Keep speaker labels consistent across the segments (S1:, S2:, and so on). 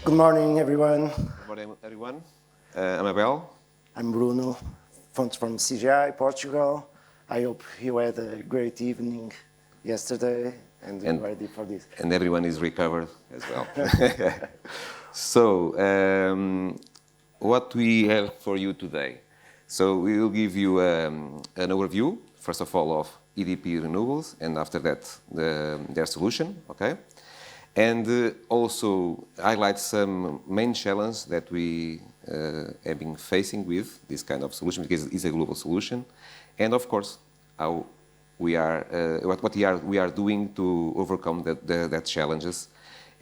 S1: Good morning, everyone.
S2: Good morning, everyone. I'm Abel.
S1: I'm Bruno, from CGI, Portugal. I hope you had a great evening yesterday and you're ready for this.
S2: And everyone is recovered as well. So, what we have for you today? So, we will give you an overview, first of all, of EDP Renewables, and after that, their solution, okay? And also highlight some main challenges that we have been facing with this kind of solution, because it's a global solution, and of course, how we are, what we are doing to overcome that challenges,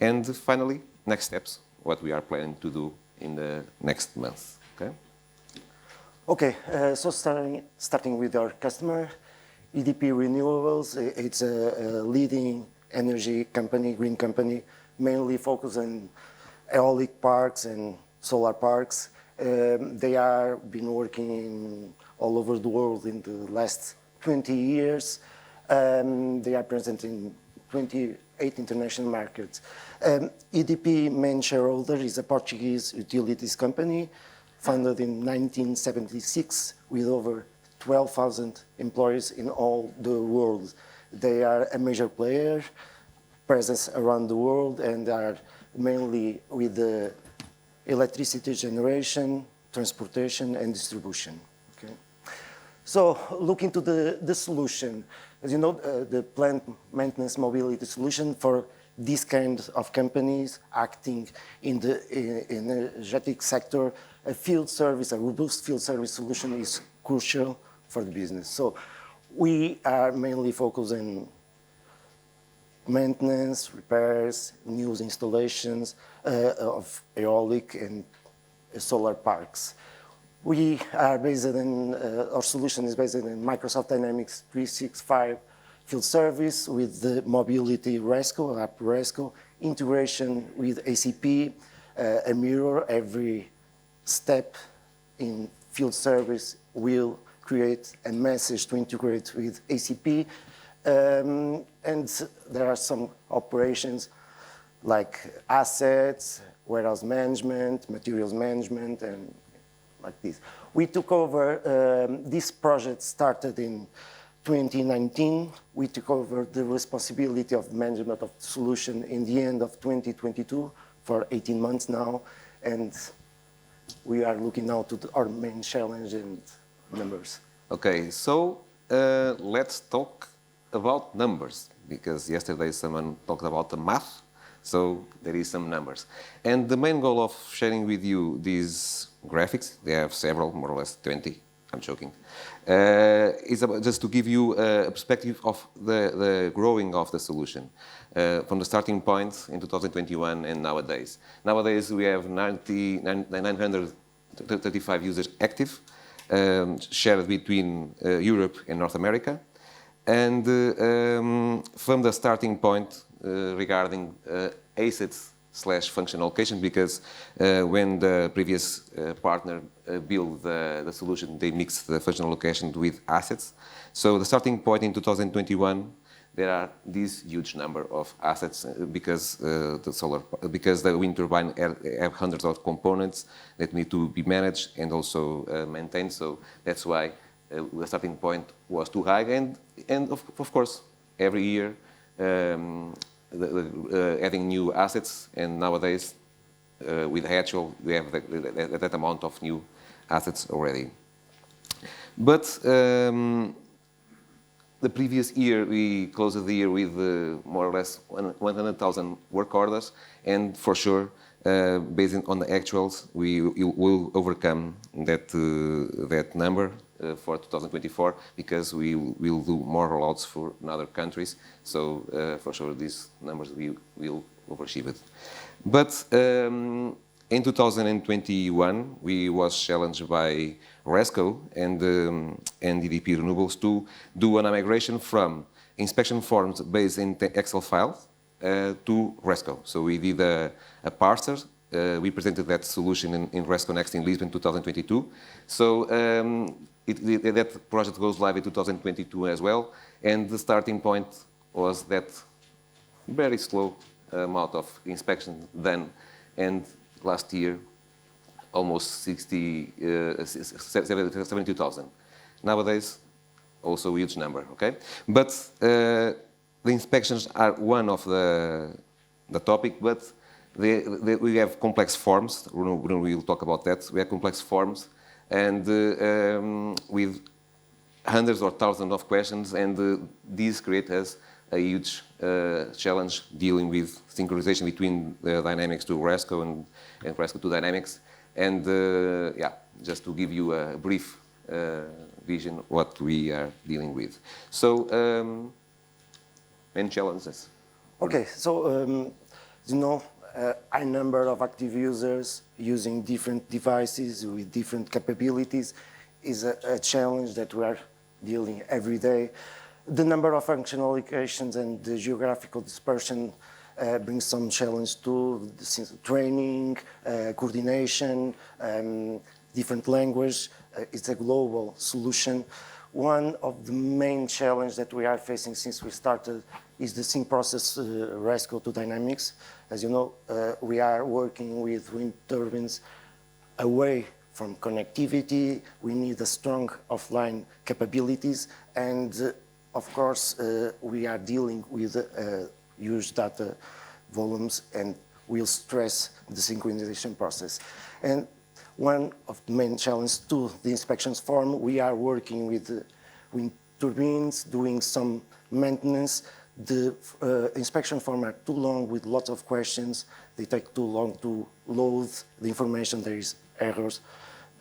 S2: and finally, next steps, what we are planning to do in the next month. Okay.
S1: Okay. So starting with our customer, EDP Renewables. It's a leading energy company, green company, mainly focused on aeolic parks and solar parks. They are been working all over the world in the last 20 years. They are present in 28 international markets. EDP main shareholder is a Portuguese utilities company founded in 1976 with over 12,000 employees in all the world. They are a major player, presence around the world, and are mainly with the electricity generation, transportation, and distribution. Okay. So looking to the solution, as you know, the plant maintenance mobility solution for these kind of companies acting in the energetic sector, a field service, a robust field service solution is crucial for the business. So we are mainly focused on maintenance, repairs, new installations of aeolic and solar parks. We are based in, our solution is based in Microsoft Dynamics 365 field service with the Mobility Resco, app Resco, integration with ACP, a mirror. Every step in field service will create a message to integrate with ACP. And there are some operations like assets, warehouse management, materials management, and like this. We took over, this project started in 2019. We took over the responsibility of management of the solution in the end of 2022 for 18 months now. And we are looking now to our main challenge and numbers.
S2: Okay, so let's talk about numbers, because yesterday someone talked about the math, so there is some numbers. And the main goal of sharing with you these graphics, they have several, more or less 20, I'm joking, is about just to give you a perspective of the growing of the solution from the starting point in 2021 and nowadays. Nowadays we have 935 users active, shared between Europe and North America. And from the starting point regarding assets/functional location, because when the previous partner built the solution, they mixed the functional location with assets. So the starting point in 2021, there are this huge number of assets because the wind turbine have hundreds of components that need to be managed and also maintained. So that's why the starting point was too high, and of course, every year adding new assets, and nowadays with Hatchel we have that amount of new assets already. But the previous year we closed the year with more or less 100,000 work orders, and for sure, based on the actuals, we will overcome that number for 2024, because we will do more rollouts for other countries. So for sure, these numbers we will overachieve it. But in 2021, we was challenged by Resco and EDP Renewables to do a migration from inspection forms based in the Excel files to Resco. So we did a parser. We presented that solution in Resco Next in Lisbon 2022. So that project goes live in 2022 as well. And the starting point was that very slow amount of inspection done and last year almost 72,000. Nowadays, also a huge number, okay? But the inspections are one of the topic, but we have complex forms. Bruno will talk about that. We have complex forms, and with hundreds or thousands of questions, and these create us a huge challenge dealing with synchronization between the Dynamics to Resco and Resco to Dynamics. And yeah, just to give you a brief vision what we are dealing with. So, main challenges.
S1: Okay, so you know, a number of active users using different devices with different capabilities is a challenge that we are dealing every day. The number of functional locations and the geographical dispersion brings some challenge to training, coordination, different language. It's a global solution. One of the main challenges that we are facing since we started is the sync process Resco to Dynamics. As you know, we are working with wind turbines away from connectivity. We need a strong offline capabilities, and of course, we are dealing with huge data volumes, and will stress the synchronization process. And one of the main challenges to the inspections form, we are working with wind turbines, doing some maintenance. The inspection form are too long with lots of questions. They take too long to load the information. There is errors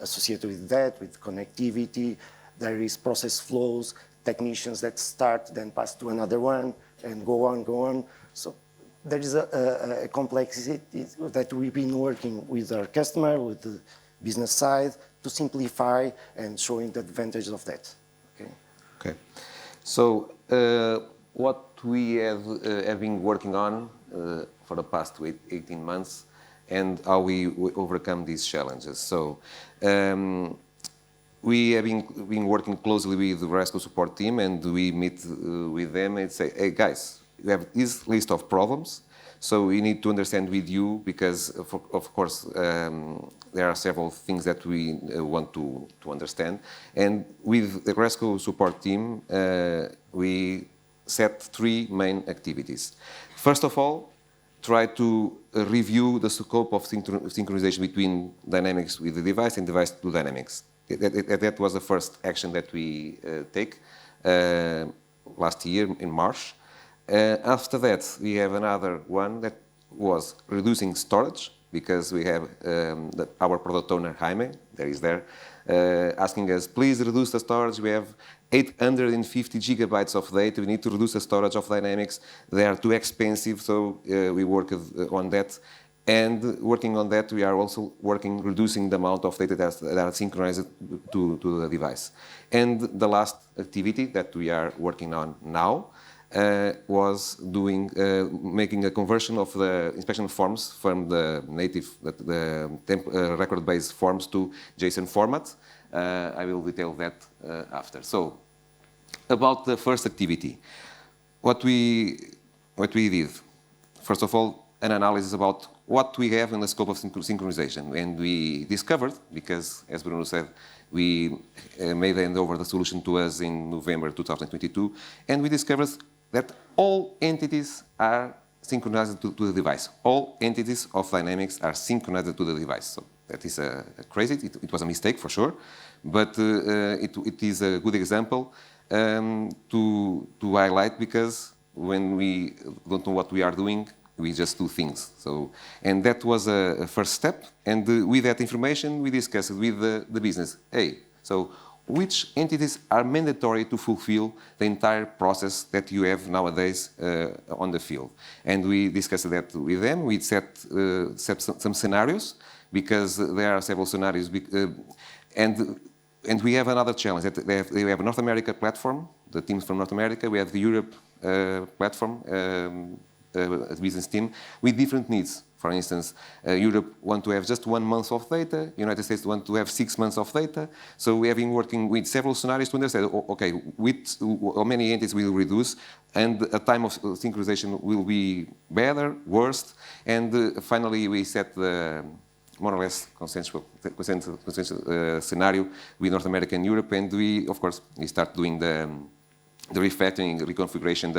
S1: associated with that, with connectivity. There is process flows, technicians that start, then pass to another one, and go on. So there is a complexity that we've been working with our customer, with the business side, to simplify and showing the advantage of that.
S2: Okay. So what we have been working on for the past 18 months, and how we overcome these challenges. So we have been working closely with the Resco support team, and we meet with them and say, hey guys, we have this list of problems, so we need to understand with you, because of course there are several things that we want to understand. And with the Resco support team, we set 3 main activities. First of all, try to review the scope of synchronization between Dynamics with the device and device to Dynamics. That was the first action that we take last year in March. After that, we have another one that was reducing storage, because we have our product owner, Jaime, asking us, please reduce the storage. We have 850 gigabytes of data. We need to reduce the storage of Dynamics. They are too expensive, so we work on that. And working on that, we are also reducing the amount of data that are synchronized to the device. And the last activity that we are working on now was making a conversion of the inspection forms from the native, record-based forms to JSON format. I will detail that after. So, about the first activity, what we did, first of all, an analysis about what we have in the scope of synchronization. And we discovered, because as Bruno said, we made hand over the solution to us in November 2022, and we discovered that all entities are synchronized to the device. All entities of Dynamics are synchronized to the device. So that is crazy. It was a mistake for sure, but it is a good example to highlight, because when we don't know what we are doing, we just do things. So, and that was a first step. And with that information, we discussed with the business. Hey, so which entities are mandatory to fulfill the entire process that you have nowadays on the field? And we discussed that with them. We set some scenarios, because there are several scenarios. And we have another challenge. That they have a North America platform, the teams from North America. We have the Europe platform, a business team with different needs. For instance, Europe want to have just 1 month of data, United States want to have 6 months of data. So we have been working with several scenarios to understand, okay, how many entities will reduce, and a time of synchronization will be better, worse, and finally we set the more or less consensual scenario with North America and Europe, and of course, we start doing the refactoring, reconfiguration,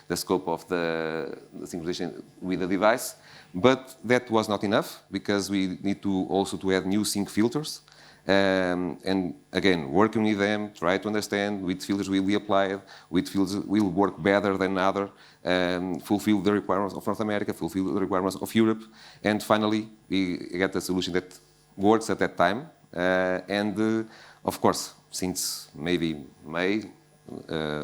S2: the scope of the synchronization with the device. But that was not enough, because we need to also to add new sync filters. And again, working with them, try to understand which filters will be applied, which filters will work better than other, fulfill the requirements of North America, fulfill the requirements of Europe. And finally, we get a solution that works at that time. Of course, since maybe May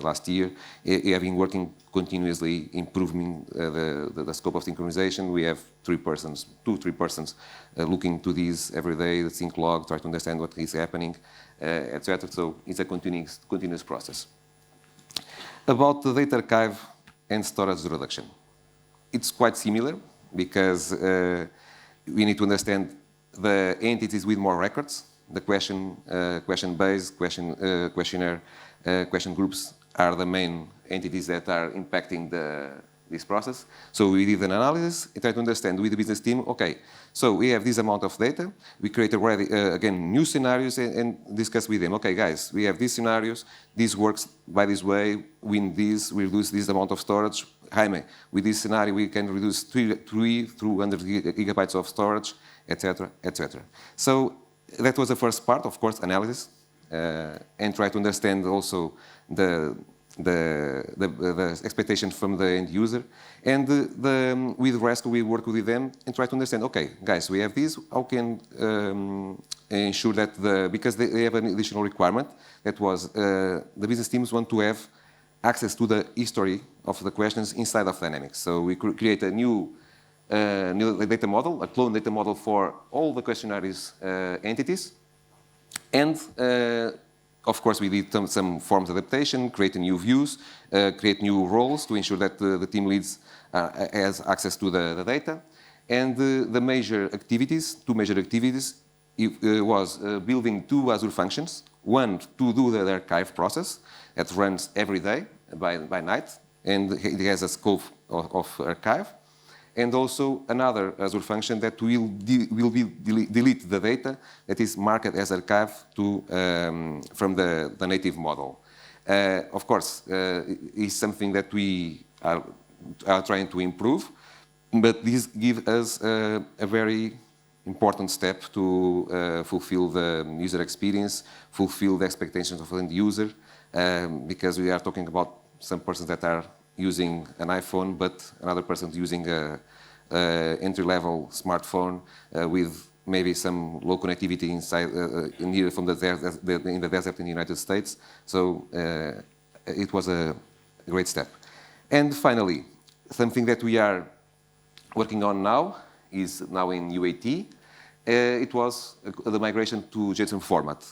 S2: last year, we have been working continuously improving the scope of synchronization. We have 3 persons looking to this every day, the sync log, try to understand what is happening, etc. So it's a continuous process. About the data archive and storage reduction, it's quite similar, because we need to understand the entities with more records, the question-based, questionnaire, question groups are the main entities that are impacting this process. So we did an analysis and tried to understand with the business team, okay, so we have this amount of data, we created already, again, new scenarios and discussed with them, okay, guys, we have these scenarios, this works by this way, with this, we reduce this amount of storage. Jaime, with this scenario, we can reduce 300 gigabytes of storage, etc., etc. So that was the first part, of course, analysis, and try to understand also the expectation from the end user. And with Resco, we work with them and try to understand, okay, guys, we have this, how can ensure that because they have an additional requirement, that was the business teams want to have access to the history of the questions inside of Dynamics. So we create a new data model, a clone data model for all the questionnaires entities. And of course, we did some forms adaptation, create new views, create new roles to ensure that the team leads has access to the data. And the major activities, 2 major activities, was building 2 Azure functions. One to do the archive process that runs every day by night, and it has a scope of archive. And also another Azure function that will delete the data that is marked as archive from the native model. Of course, it's something that we are trying to improve, but this gives us a very important step to fulfill the user experience, fulfill the expectations of the end user, because we are talking about some persons that are using an iPhone, but another person using a entry-level smartphone with maybe some low connectivity inside near from the in the desert in the United States. So it was a great step. And finally, something that we are working on now is now in UAT. It was the migration to JSON format.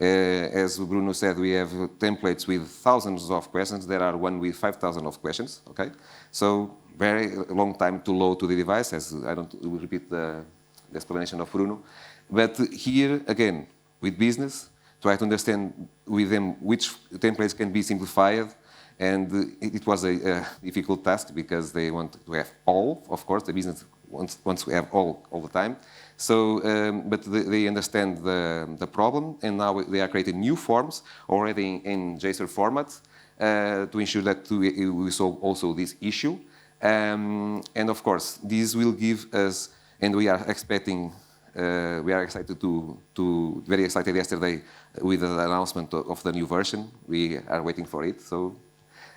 S2: As Bruno said, we have templates with thousands of questions. There are one with 5,000 of questions. Okay, so very long time to load to the device. As I don't repeat the explanation of Bruno, but here again with business, try to understand with them which templates can be simplified. And it was a difficult task because they want to have all. Of course, the business wants to have all the time. So, but they understand the problem, and now they are creating new forms already in JSON format to ensure that we solve also this issue. And of course, this will give us, and we are expecting, we are excited to very excited yesterday with the announcement of the new version. We are waiting for it. So,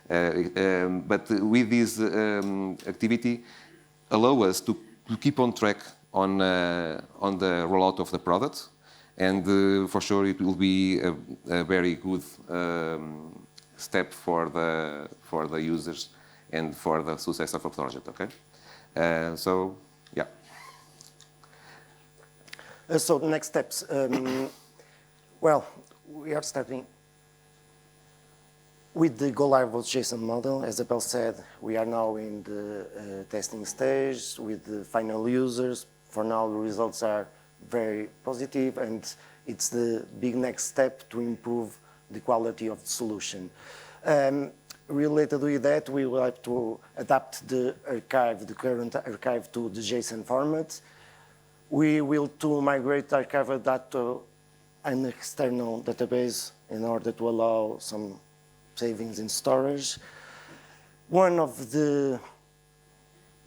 S2: but with this activity, allow us to keep on track on the rollout of the product, and for sure it will be a very good step for the users and for the success of the project. Okay, so yeah.
S1: So the next steps. Well, we are starting. With the go live of JSON model, as Abel said, we are now in the testing stage with the final users. For now, the results are very positive, and it's the big next step to improve the quality of the solution. Related with that, we will have to adapt the archive, the current archive, to the JSON format. We will to migrate archival data to an external database in order to allow some savings in storage. One of the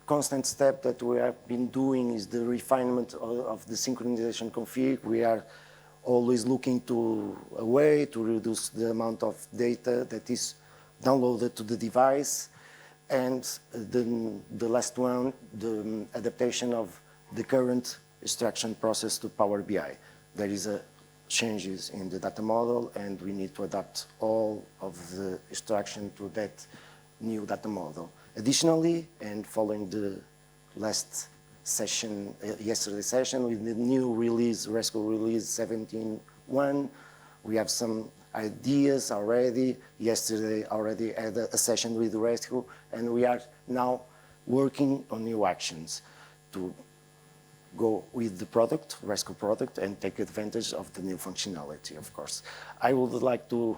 S1: constant steps that we have been doing is the refinement of the synchronization config. We are always looking to a way to reduce the amount of data that is downloaded to the device. And the last one, the adaptation of the current extraction process to Power BI. There is changes in the data model, and we need to adapt all of the extraction to that new data model. Additionally, and following the last session, yesterday's session, with the new release, Resco release 17.1, we have some ideas already. Yesterday already had a session with Resco, and we are now working on new actions to go with the product, Resco product, and take advantage of the new functionality, of course. I would like to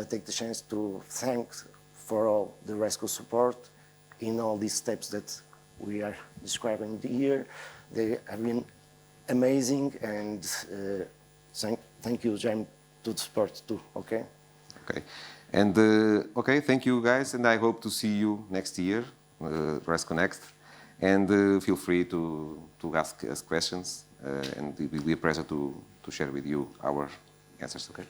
S1: take the chance to thank for all the Resco support in all these steps that we are describing here. They have been amazing, and thank you, James, to the support too, okay?
S2: Okay. And okay, thank you guys, and I hope to see you next year, Resco Next. And feel free to ask us questions, and it will be a pleasure to share with you our answers, okay?